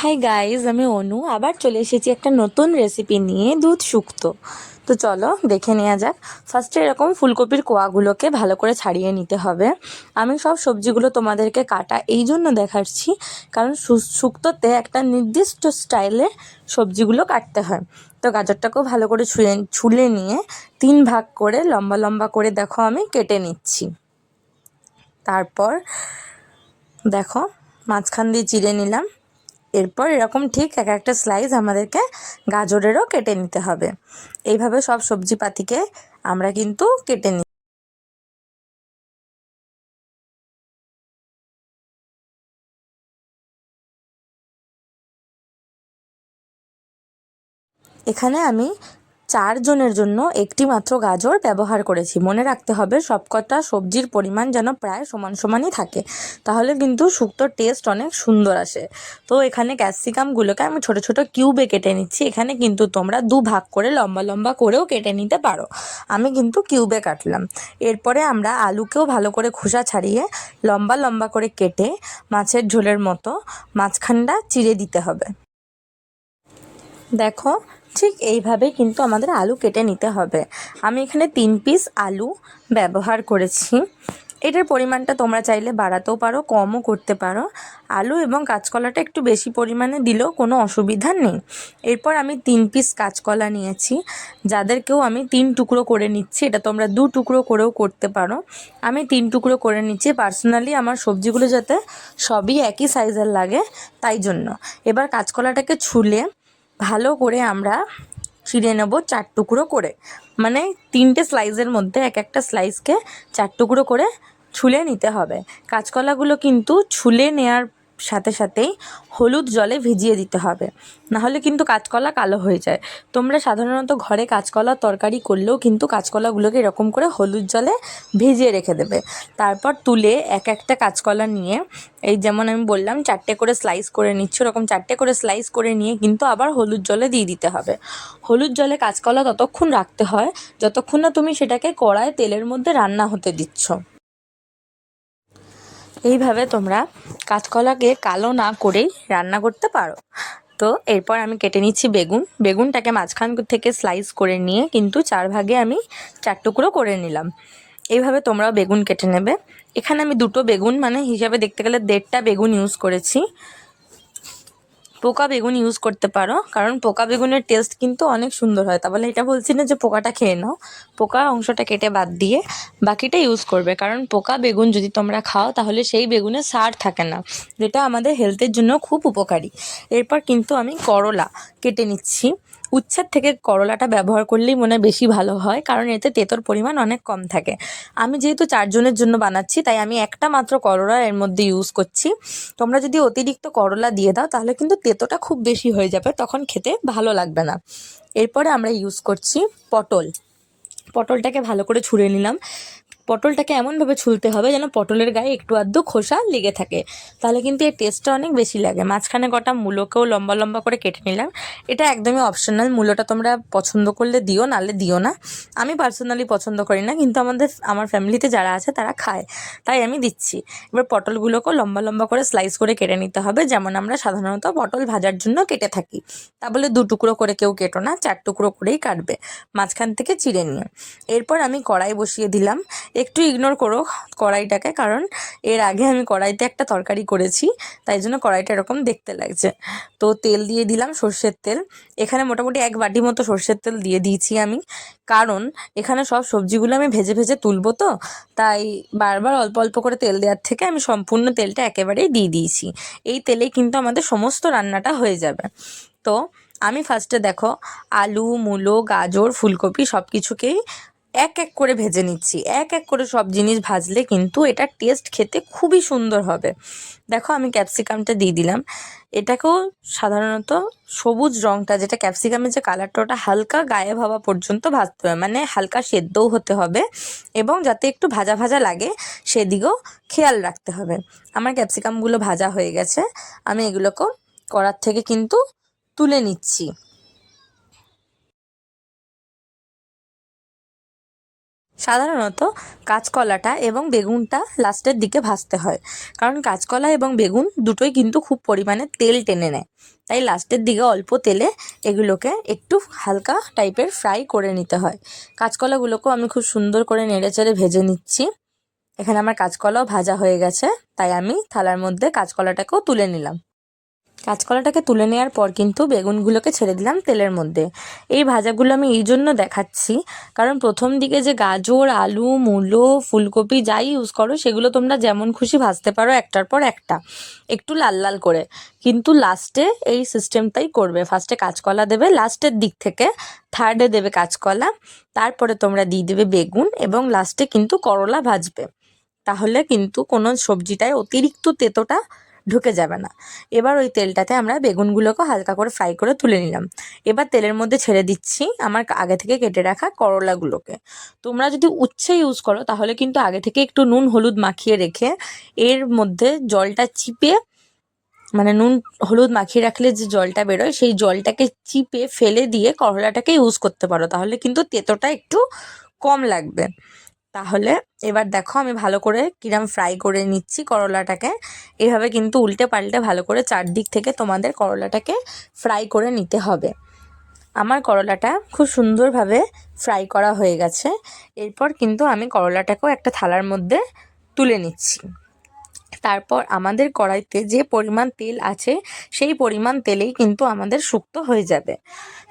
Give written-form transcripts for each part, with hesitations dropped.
Hi guys, আমি অনু আবার চলে এসেছি একটা নতুন রেসিপি নিয়ে, দুধ শুক্তো। তো চলো দেখে নেওয়া যাক। ফার্স্টে এরকম ফুলকপির কোয়াগুলোকে ভালো করে ছাড়িয়ে নিতে হবে। আমি সব সবজিগুলো তোমাদেরকে কাটা এই জন্য দেখাচ্ছি, কারণ শুক্তোতে একটা নির্দিষ্ট স্টাইলে সবজিগুলো কাটতে হয়। তো গাজরটাকেও ভালো করে ছুলে নিয়ে 3 ভাগ করে লম্বা লম্বা করে দেখো আমি কেটে নিচ্ছি। তারপর দেখো মাঝখান দিয়ে চিড়ে নিলাম। এরপর এরকম ঠিক এক একটা স্লাইস আমাদেরকে গাজরেরও কেটে নিতে হবে। এইভাবে সব সবজিপাতিকে আমরা কিন্তু কেটে নিই। এখানে আমি 4 জনের জন্য একটি মাত্র গাজর ব্যবহার করেছি। মনে রাখতে হবে সবকটা সবজির পরিমাণ যেন প্রায় সমান সমানই থাকে, তাহলে কিন্তু শুক্তোর টেস্ট অনেক সুন্দর আসে। তো এখানে ক্যাপসিকামগুলোকে আমি ছোট ছোট কিউবে কেটে নিচ্ছি। এখানে কিন্তু তোমরা 2 ভাগ করে লম্বা লম্বা করেও কেটে নিতে পারো, আমি কিন্তু কিউবে কাটলাম। এরপরে আমরা আলুকেও ভালো করে খোসা ছাড়িয়ে লম্বা লম্বা করে কেটে মাছের ঝোলের মতো মাঝখানটা চিড়ে দিতে হবে। দেখো ঠিক এইভাবে কিন্তু আমাদের আলু কেটে নিতে হবে। আমি এখানে 3 পিস আলু ব্যবহার করেছি। এটার পরিমাণটা তোমরা চাইলে বাড়াতেও পারো, কমও করতে পারো। আলু এবং কাঁচকলাটা একটু বেশি পরিমাণে দিলেও কোনো অসুবিধা নেই। এরপর আমি 3 পিস কাঁচকলা নিয়েছি, যাদেরকেও আমি 3 টুকরো করে নিচ্ছি। এটা তোমরা 2 টুকরো করেও করতে পারো। আমি 3 টুকরো করে নিচ্ছি। পার্সোনালি আমার সবজিগুলো যাতে সবই একই সাইজের লাগে, তাই জন্য। এবার কাঁচকলাটাকে ছুলে ভালো করে আমরা চিড়ে নেব 4 টুকরো করে, মানে 3টে স্লাইসের মধ্যে এক একটা স্লাইসকে 4 টুকরো করে ছুলে নিতে হবে। কাঁচকলাগুলো কিন্তু ছুলে নেওয়ার সাথে সাথেই হলুদ জলে ভিজিয়ে দিতে হবে, নাহলে কিন্তু কাঁচকলা কালো হয়ে যায়। তোমরা সাধারণত ঘরে কাঁচকলার তরকারি করলেও কিন্তু কাঁচকলাগুলোকে এরকম করে হলুদ জলে ভিজিয়ে রেখে দেবে। তারপর তুলে এক একটা কাঁচকলা নিয়ে, এই যেমন আমি বললাম 4টে করে স্লাইস করে নিচ্ছি, ওরকম 4টে করে স্লাইস করে নিয়ে কিন্তু আবার হলুদ জলে দিয়ে দিতে হবে। হলুদ জলে কাঁচকলা ততক্ষণ রাখতে হয় যতক্ষণ না তুমি সেটাকে কড়ায় তেলের মধ্যে রান্না হতে দিচ্ছ। এইভাবে তোমরা কাঁচকলাকে কালো না করেই রান্না করতে পারো। তো এরপর আমি কেটে নিচ্ছি বেগুনটাকে মাঝখান থেকে স্লাইস করে নিয়ে কিন্তু 4 ভাগে আমি 4 টুকরো করে নিলাম। এইভাবে তোমরাও বেগুন কেটে নেবে। এখানে আমি 2টো বেগুন, মানে হিসাবে দেখতে গেলে 1.5টা বেগুন ইউজ করেছি। পোকা বেগুন ইউজ করতে পারো, কারণ পোকা বেগুনের টেস্ট কিন্তু অনেক সুন্দর হয়। তাহলে এটা বলছি না যে পোকাটা খেয়ে নাও, পোকা অংশটা কেটে বাদ দিয়ে বাকিটা ইউজ করবে। কারণ পোকা বেগুন যদি তোমরা খাও তাহলে সেই বেগুনে সার থাকে না, যেটা আমাদের হেলথের জন্য খুব উপকারী। এরপর কিন্তু আমি করলা কেটে নিচ্ছি। উচ্ছের থেকে করলাটা ব্যবহার করলেই মনে হয় বেশি ভালো হয়, কারণ এতে তেঁতোর পরিমাণ অনেক কম থাকে। আমি যেহেতু 4 জনের জন্য বানাচ্ছি, তাই আমি একটা মাত্র করলা এর মধ্যে ইউজ করছি। তোমরা যদি অতিরিক্ত করলা দিয়ে দাও তাহলে কিন্তু তেঁতোটা খুব বেশি হয়ে যাবে, তখন খেতে ভালো লাগবে না। এরপরে আমরা ইউজ করছি পটলটাকে ভালো করে ছুঁড়ে নিলাম। পটলটাকে এমনভাবে ছুলতে হবে যেন পটলের গায়ে একটু আধটু খোসা লেগে থাকে, তাহলে কিন্তু এর টেস্টটা অনেক বেশি লাগে। মাঝখানে কটা মূলোকেও লম্বা লম্বা করে কেটে নিলাম। এটা একদমই অপশনাল, মূলোটা তোমরা পছন্দ করলে দিও, নাহলে দিও না। আমি পার্সোনালি পছন্দ করি না, কিন্তু আমার ফ্যামিলিতে যারা আছে তারা খায়, তাই আমি দিচ্ছি। এবার পটলগুলোকেও লম্বা লম্বা করে স্লাইস করে কেটে নিতে হবে, যেমন আমরা সাধারণত পটল ভাজার জন্য কেটে থাকি। তা বলে 2 টুকরো করে কেউ কেটো না, 4 টুকরো করেই কাটবে মাঝখান থেকে চিড়ে নিয়ে। এরপর আমি কড়াই বসিয়ে দিলাম। একটু ইগনোর করো কড়াইটাকে, কারণ এর আগে আমি কড়াইতে একটা তরকারি করেছি, তাই জন্য কড়াইটা এরকম দেখতে লাগছে। তো তেল দিয়ে দিলাম, সর্ষের তেল। এখানে মোটামুটি 1 বাটি মতো সর্ষের তেল দিয়ে দিয়েছি আমি, কারণ এখানে সব সবজিগুলো আমি ভেজে ভেজে তুলবো, তো তাই বারবার অল্প অল্প করে তেল দেওয়ার থেকে আমি সম্পূর্ণ তেলটা একেবারেই দিয়ে দিয়েছি। এই তেলেই কিন্তু আমাদের সমস্ত রান্নাটা হয়ে যাবে। তো আমি ফার্স্টে দেখো আলু, মূলো, গাজর, ফুলকপি সব কিছুকেই এক এক করে ভেজে নিচ্ছি। এক এক করে সব জিনিস ভাজলে কিন্তু এটার টেস্ট খেতে খুবই সুন্দর হবে। দেখো আমি ক্যাপসিকামটা দিয়ে দিলাম। এটাকেও সাধারণত সবুজ রঙটা, যেটা ক্যাপসিকামের যে কালারটা, ওটা হালকা গায়েব হওয়া পর্যন্ত ভাজতে হবে, মানে হালকা সেদ্ধও হতে হবে এবং যাতে একটু ভাজা ভাজা লাগে সেদিকেও খেয়াল রাখতে হবে। আমার ক্যাপসিকামগুলো ভাজা হয়ে গেছে, আমি এগুলোকেও কড়ার থেকে কিন্তু তুলে নিচ্ছি। সাধারণত কাঁচকলাটা এবং বেগুনটা লাস্টের দিকে ভাজতে হয়, কারণ কাঁচকলা এবং বেগুন দুটোই কিন্তু খুব পরিমাণে তেল টেনে নেয়। তাই লাস্টের দিকে অল্প তেলে এগুলোকে একটু হালকা টাইপের ফ্রাই করে নিতে হয়। কাঁচকলাগুলোকেও আমি খুব সুন্দর করে নেড়েচেড়ে ভেজে নিচ্ছি। এখানে আমার কাঁচকলাও ভাজা হয়ে গেছে, তাই আমি থালার মধ্যে কাঁচকলাটাকেও তুলে নিলাম। কাঁচকলাটাকে তুলে নেওয়ার পর কিন্তু বেগুনগুলোকে ছেড়ে দিলাম তেলের মধ্যে। এই ভাজাগুলো আমি এই জন্য দেখাচ্ছি, কারণ প্রথম দিকে যে গাজর, আলু, মূলো, ফুলকপি যাই ইউজ করো সেগুলো তোমরা যেমন খুশি ভাজতে পারো একটার পর একটা, একটু লাল লাল করে। কিন্তু লাস্টে এই সিস্টেমটাই করবে, ফার্স্টে কাঁচকলা দেবে, লাস্টের দিক থেকে থার্ডে দেবে কাঁচকলা, তারপরে তোমরা দিয়ে দেবে বেগুন, এবং লাস্টে কিন্তু করলা ভাজবে। তাহলে কিন্তু কোনো সবজিটায় অতিরিক্ত তেতোটা ঢুকে যাবে না। এবার ওই তেলটাতে আমরা বেগুনগুলোকে হালকা করে ফ্রাই করে তুলে নিলাম। এবার তেলের মধ্যে ছেড়ে দিচ্ছি আমার আগে থেকে কেটে রাখা করলাগুলোকে। তোমরা যদি উচ্ছে ইউজ করো তাহলে কিন্তু আগে থেকে একটু নুন হলুদ মাখিয়ে রেখে এর মধ্যে জলটা চিপে, মানে নুন হলুদ মাখিয়ে রাখলে যে জলটা বেরোয় সেই জলটাকে চিপে ফেলে দিয়ে করলাটাকে ইউজ করতে পারো, তাহলে কিন্তু তেতোটা একটু কম লাগবে। তাহলে এবার দেখো আমি ভালো করে কিরম ফ্রাই করে নিচ্ছি করলাটাকে। এভাবে কিন্তু উল্টে পাল্টে ভালো করে চারদিক থেকে তোমাদের করলাটাকে ফ্রাই করে নিতে হবে। আমার করলাটা খুব সুন্দরভাবে ফ্রাই করা হয়ে গেছে। এরপর কিন্তু আমি করলাটাকেও একটা থালার মধ্যে তুলে নিচ্ছি। তারপর আমাদের কড়াইতে যে পরিমাণ তেল আছে সেই পরিমাণ তেলেই কিন্তু আমাদের শুক্তো হয়ে যাবে।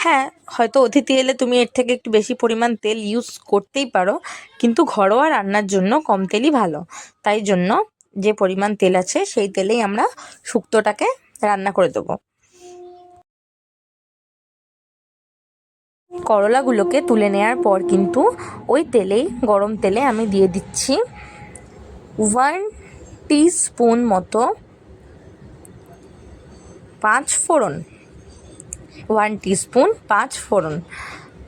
হ্যাঁ, হয়তো অতিথি এলে তুমি এর থেকে একটু বেশি পরিমাণ তেল ইউজ করতেই পারো, কিন্তু ঘরোয়া রান্নার জন্য কম তেলই ভালো। তাই জন্য যে পরিমাণ তেল আছে সেই তেলেই আমরা শুক্তোটাকে রান্না করে দেবো। করলাগুলোকে তুলে নেওয়ার পর কিন্তু ওই তেলেই, গরম তেলে আমি দিয়ে দিচ্ছি 1 টিস্পুন মতো পাঁচফোড়ন। 1 টিস্পুন পাঁচফোড়ন।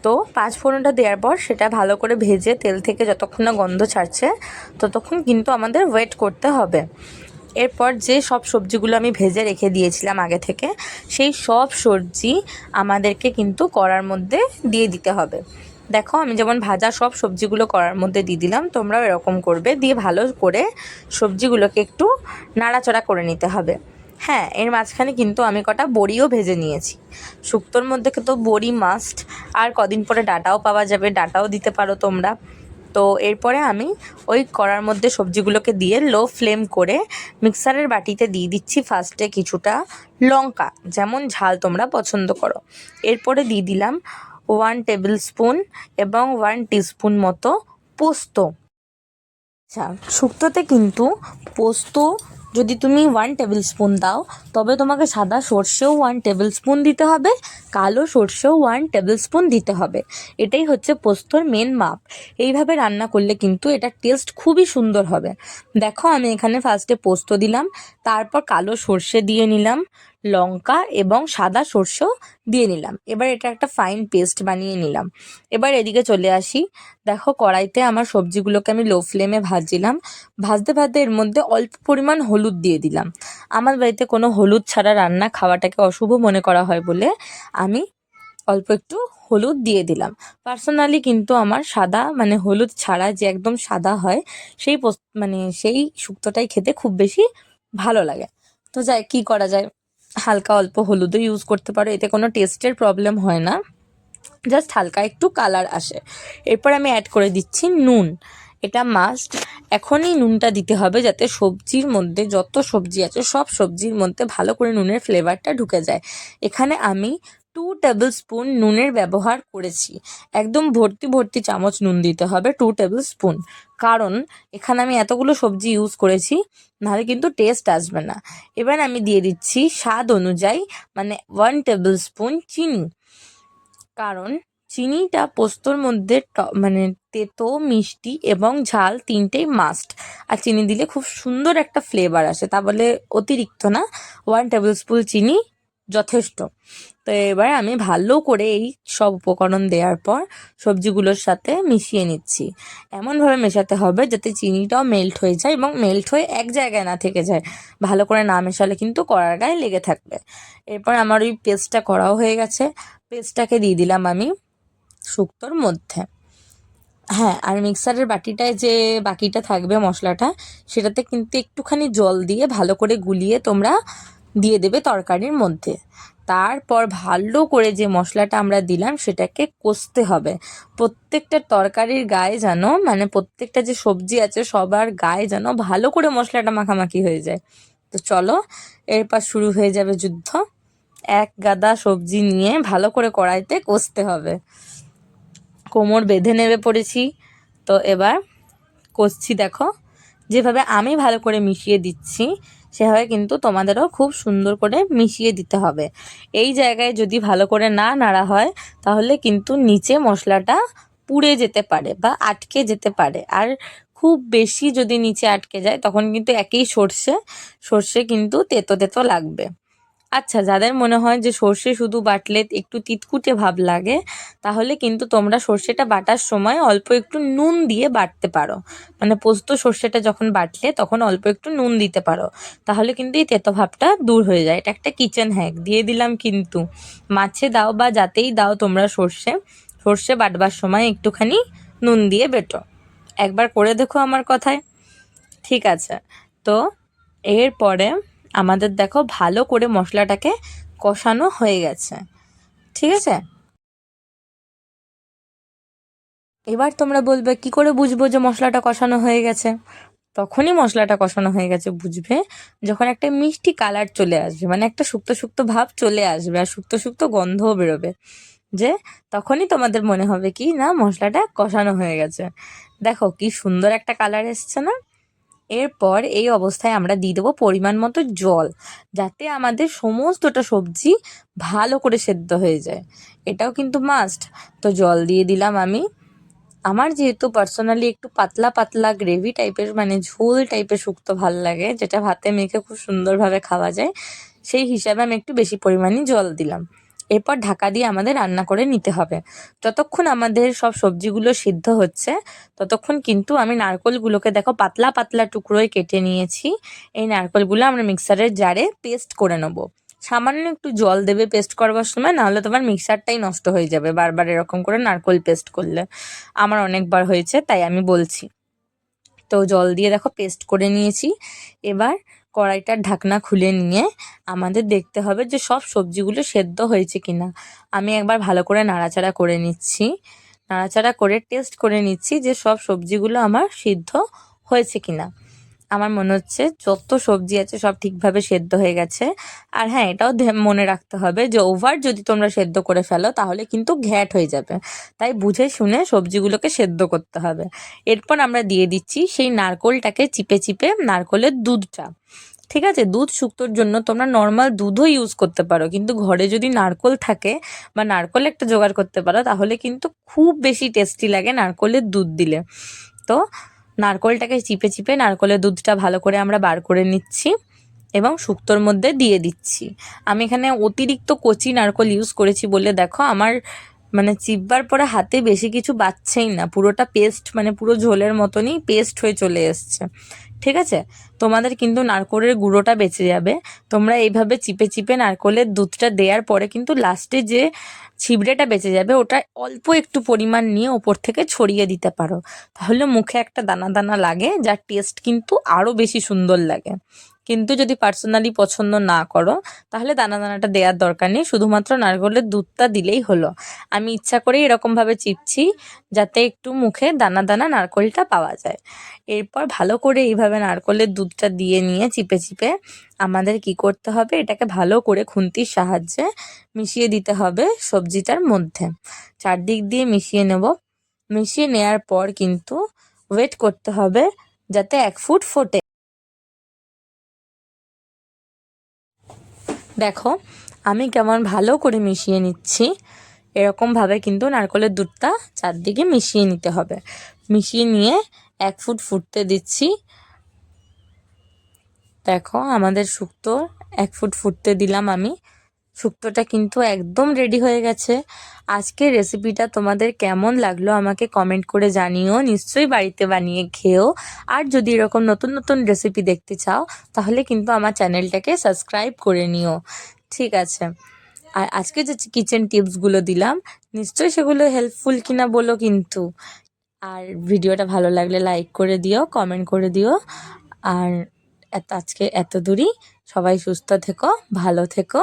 তো পাঁচফোড়নটা দেওয়ার পর সেটা ভালো করে ভেজে তেল থেকে যতক্ষণ না গন্ধ ছাড়ছে ততক্ষণ কিন্তু আমাদের ওয়েট করতে হবে। এরপর যে সব সবজিগুলো আমি ভেজে রেখে দিয়েছিলাম আগে থেকে, সেই সব সবজি আমাদেরকে কিন্তু কড়ার মধ্যে দিয়ে দিতে হবে। দেখো আমি যেমন ভাজা সব সবজিগুলো কড়ার মধ্যে দিয়ে দিলাম, তোমরাও এরকম করবে। দিয়ে ভালো করে সবজিগুলোকে একটু নাড়াচাড়া করে নিতে হবে। হ্যাঁ, এর মাঝখানে কিন্তু আমি কটা বড়িও ভেজে নিয়েছি। শুক্তোর মধ্যে কিন্তু বড়ি মাস্ট। আর কদিন পরে ডাঁটাও পাওয়া যাবে, ডাঁটাও দিতে পারো তোমরা। তো এরপরে আমি ওই কড়ার মধ্যে সবজিগুলোকে দিয়ে লো ফ্লেম করে মিক্সারের বাটিতে দিয়ে দিচ্ছি ফার্স্টে কিছুটা লঙ্কা, যেমন ঝাল তোমরা পছন্দ করো। এরপরে দিয়ে দিলাম 1 টেবিল স্পুন এবং 1 টিস্পুন মতো পোস্ত। আচ্ছা, শুক্তোতে কিন্তু পোস্ত যদি তুমি 1 টেবিল স্পুন দাও, তবে তোমাকে সাদা সর্ষেও 1 টেবিল স্পুন দিতে হবে, কালো সর্ষেও 1 টেবিল স্পুন দিতে হবে। এটাই হচ্ছে পোস্তর মেন মাপ। এইভাবে রান্না করলে কিন্তু এটা টেস্ট খুবই সুন্দর হবে। দেখো আমি এখানে ফার্স্টে পোস্ত দিলাম, তারপর কালো সর্ষে দিয়ে নিলাম, লঙ্কা এবং সাদা সর্ষেও দিয়ে নিলাম। এবার এটা একটা ফাইন পেস্ট বানিয়ে নিলাম। এবার এদিকে চলে আসি। দেখো কড়াইতে আমার সবজিগুলোকে আমি লো ফ্লেমে ভাজছিলাম। ভাজতে ভাজতে এর মধ্যে অল্প পরিমাণ হলুদ দিয়ে দিলাম। আমার বাড়িতে কোনো হলুদ ছাড়া রান্না খাওয়াটাকে অশুভ মনে করা হয় বলে আমি অল্প একটু হলুদ দিয়ে দিলাম। পার্সোনালি কিন্তু আমার সাদা, মানে হলুদ ছাড়া যে একদম সাদা হয় সেই সেই শুক্তোটাই খেতে খুব বেশি ভালো লাগে। তো যাই, কী করা যায়, হালকা অল্প হলুদও ইউজ করতে পারো, এতে কোনো টেস্টের প্রবলেম হয় না, জাস্ট হালকা একটু কালার আসে। এরপর আমি অ্যাড করে দিচ্ছি নুন। এটা মাস্ট। এখনই নুনটা দিতে হবে যাতে সবজির মধ্যে যত সবজি আছে সব সবজির মধ্যে ভালো করে নুনের ফ্লেভারটা ঢুকে যায়। এখানে আমি 2 টেবিল স্পুন নুনের ব্যবহার করেছি। একদম ভর্তি ভর্তি চামচ নুন দিতে হবে, 2 টেবিল স্পুন। কারণ এখানে আমি এতগুলো সবজি ইউজ করেছি, নাহলে কিন্তু টেস্ট আসবে না। এবার আমি দিয়ে দিচ্ছি স্বাদ অনুযায়ী, মানে 1 টেবিল স্পুন চিনি। কারণ চিনিটা পোস্তর মধ্যে মানে তেতো, মিষ্টি এবং ঝাল তিনটেই মাস্ট। আর চিনি দিলে খুব সুন্দর একটা ফ্লেভার আসে, তা বলে অতিরিক্ত না, 1 টেবিল স্পুন চিনি যথেষ্ট। তো এবার আমি ভালো করে এই সব উপকরণ দেওয়ার পর সবজিগুলোর সাথে মিশিয়ে নিচ্ছি। এমনভাবে মেশাতে হবে যাতে চিনিটাও মেল্ট হয়ে যায় এবং মেল্ট হয়ে এক জায়গায় না থেকে যায়। ভালো করে না মেশালে কিন্তু কড়ার গায়ে লেগে থাকবে। এরপর আমার ওই পেস্টটা করাও হয়ে গেছে। পেস্টটাকে দিয়ে দিলাম আমি শুক্তোর মধ্যে। হ্যাঁ, আর মিক্সারের বাটিটায় যে বাকিটা থাকবে মশলাটা, সেটাতে কিন্তু একটুখানি জল দিয়ে ভালো করে গুলিয়ে তোমরা দিয়ে দেবে তরকারির মধ্যে। তারপর ভালো করে যে মশলাটা আমরা দিলাম সেটাকে কষতে হবে। প্রত্যেকটা তরকারির গায়ে যেন, মানে প্রত্যেকটা যে সবজি আছে সবার গায়ে যেন ভালো করে মশলাটা মাখামাখি হয়ে যায়। তো চলো, এরপর শুরু হয়ে যাবে যুদ্ধ। এক গাদা সবজি নিয়ে ভালো করে কড়াইতে কষতে হবে। কোমর বেঁধে নেমে পড়েছি। তো এবার কষছি, দেখো যেভাবে আমি ভালো করে মিশিয়ে দিচ্ছি সেভাবে কিন্তু তোমাদেরও খুব সুন্দর করে মিশিয়ে দিতে হবে। এই জায়গায় যদি ভালো করে না নাড়া হয় তাহলে কিন্তু নিচে মশলাটা পুড়ে যেতে পারে বা আটকে যেতে পারে। আর খুব বেশি যদি নিচে আটকে যায় তখন কিন্তু একই সর্ষে কিন্তু তেতো তেতো লাগবে। আচ্ছা, যাদের মনে হয় যে সর্ষে শুধু বাটলে একটু তিতকুটে ভাব লাগে, তাহলে কিন্তু তোমরা সর্ষেটা বাটার সময় অল্প একটু নুন দিয়ে বাটতে পারো। মানে পোস্ত সর্ষেটা যখন বাটলে তখন অল্প একটু নুন দিতে পারো, তাহলে কিন্তু এই তেতো ভাবটা দূর হয়ে যায়। এটা একটা কিচেন হ্যাক দিয়ে দিলাম কিন্তু। মাছে দাও বা যাতেই দাও তোমরা সর্ষে বাটবার সময় একটুখানি নুন দিয়ে বেটো। একবার করে দেখো আমার কথায়। ঠিক আছে, তো এরপরে আমাদের দেখো ভালো করে মশলাটাকে কষানো হয়ে গেছে। ঠিক আছে, এবার তোমরা বলবে কি করে বুঝবো যে মশলাটা কষানো হয়ে গেছে? তখনই মশলাটা কষানো হয়ে গেছে বুঝবে যখন একটা মিষ্টি কালার চলে আসবে, মানে একটা শুক্তো শুক্তো ভাব চলে আসবে আর শুক্তো শুক্তো গন্ধও বেরোবে, যে তখনই তোমাদের মনে হবে কি না মশলাটা কষানো হয়ে গেছে। দেখো কি সুন্দর একটা কালার এসছে না? এরপর এই অবস্থায় আমরা দিয়ে দেবো পরিমাণ মতো জল, যাতে আমাদের সমস্তটা সবজি ভালো করে সেদ্ধ হয়ে যায়। এটাও কিন্তু মাস্ট। তো জল দিয়ে দিলাম আমি। আমার যেহেতু পার্সোনালি একটু পাতলা পাতলা গ্রেভি টাইপের, মানে ঝোল টাইপের শুক্তো ভাল লাগে, যেটা ভাতে মেখে খুব সুন্দরভাবে খাওয়া যায়, সেই হিসাবে আমি একটু বেশি পরিমাণে জল দিলাম। এরপর ঢাকা দিয়ে আমাদের রান্না করে নিতে হবে। যতক্ষণ আমাদের সব সবজিগুলো সিদ্ধ হচ্ছে ততক্ষণ কিন্তু আমি নারকোলগুলোকে দেখো পাতলা পাতলা টুকরোয় কেটে নিয়েছি। এই নারকোলগুলো আমরা মিক্সারের জারে পেস্ট করে নেবো। সামান্য একটু জল দেবে পেস্ট করবার সময়, নাহলে তোমার মিক্সারটাই নষ্ট হয়ে যাবে বারবার এরকম করে নারকোল পেস্ট করলে। আমার অনেকবার হয়েছে তাই আমি বলছি। তো জল দিয়ে দেখো পেস্ট করে নিয়েছি। এবার কড়াইটার ঢাকনা খুলে নিয়ে আমাদের দেখতে হবে যে সব সবজিগুলো সেদ্ধ হয়েছে কিনা। আমি একবার ভালো করে নাড়াচাড়া করে নিচ্ছি, নাড়াচাড়া করে টেস্ট করে নিচ্ছি যে সব সবজিগুলো আমার সিদ্ধ হয়েছে কিনা। আমার মনে হচ্ছে যত সবজি আছে সব ঠিকভাবে সেদ্ধ হয়ে গেছে। আর হ্যাঁ, এটাও মনে রাখতে হবে যে ওভার যদি তোমরা সেদ্ধ করে ফেলো তাহলে কিন্তু ঘ্যাট হয়ে যাবে, তাই বুঝে শুনে সবজিগুলোকে সেদ্ধ করতে হবে। এরপর আমরা দিয়ে দিচ্ছি সেই নারকোলটাকে চিপে চিপে নারকোলের দুধটা। ঠিক আছে, দুধ শুক্তোর জন্য তোমরা নর্মাল দুধও ইউজ করতে পারো, কিন্তু ঘরে যদি নারকোল থাকে বা নারকোল একটা জোগাড় করতে পারো তাহলে কিন্তু খুব বেশি টেস্টি লাগে নারকোলের দুধ দিলে। তো নারকোলটাকে চিপে চিপে নারকোলের দুধটা ভালো করে আমরা বার করে নিচ্ছি এবং শুক্তোর মধ্যে দিয়ে দিচ্ছি। আমি এখানে অতিরিক্ত কচি নারকোল ইউজ করেছি বলে দেখো আমার মানে চিপবার পরে হাতে বেশি কিছু বাজছেই না, পুরোটা পেস্ট, মানে পুরো ঝোলের মতনই পেস্ট হয়ে চলে এসছে। ঠিক আছে, তোমাদের কিন্তু নারকোলের গুঁড়োটা বেঁচে যাবে। তোমরা এইভাবে চিপে চিপে নারকোলের দুধটা দেওয়ার পরে কিন্তু লাস্টে যে ছিবড়েটা বেঁচে যাবে ওটা অল্প একটু পরিমাণ নিয়ে ওপর থেকে ছড়িয়ে দিতে পারো, তাহলে মুখে একটা দানা দানা লাগে, যার টেস্ট কিন্তু আরও বেশি সুন্দর লাগে। কিন্তু যদি পার্সোনালি পছন্দ না করো তাহলে দানা দানাটা দেওয়ার দরকার নেই, শুধুমাত্র নারকোলের দুধটা দিলেই হলো। আমি ইচ্ছা করেই এরকমভাবে চিপছি যাতে একটু মুখে দানা দানা নারকোলটা পাওয়া যায়। এরপর ভালো করে এইভাবে নারকোলের দুধটা দিয়ে নিয়ে চিপে চিপে আমাদের কি করতে হবে, এটাকে ভালো করে খুন্তির সাহায্যে মিশিয়ে দিতে হবে সবজিটার মধ্যে। চারদিক দিয়ে মিশিয়ে নেব। মিশিয়ে নেওয়ার পর কিন্তু ওয়েট করতে হবে যাতে 1 ফুট ফোটে। দেখো আমি কেমন ভালো করে মিশিয়ে নিচ্ছি। এরকমভাবে কিন্তু নারকোলের দুধটা চারদিকে মিশিয়ে নিতে হবে। মিশিয়ে নিয়ে 1 ফুট ফুটতে দিচ্ছি। দেখো আমাদের শুক্তো 1 ফুট ফুটতে দিলাম আমি। শুক্তোটা কিন্তু একদম রেডি হয়ে গেছে। আজকের রেসিপিটা তোমাদের কেমন লাগলো আমাকে কমেন্ট করে জানিও, নিশ্চয়ই বাড়িতে বানিয়ে খেও। আর যদি এরকম নতুন নতুন রেসিপি দেখতে চাও তাহলে কিন্তু আমার চ্যানেলটাকে সাবস্ক্রাইব করে নিও। ঠিক আছে, আর আজকে যে কিচেন টিপসগুলো দিলাম নিশ্চয়ই সেগুলো হেল্পফুল কিনা বলো কিন্তু। আর ভিডিওটা ভালো লাগলে লাইক করে দিও, কমেন্ট করে দিও। আর আজকে এত দূরই, সবাই সুস্থ থেকো, ভালো থেকো।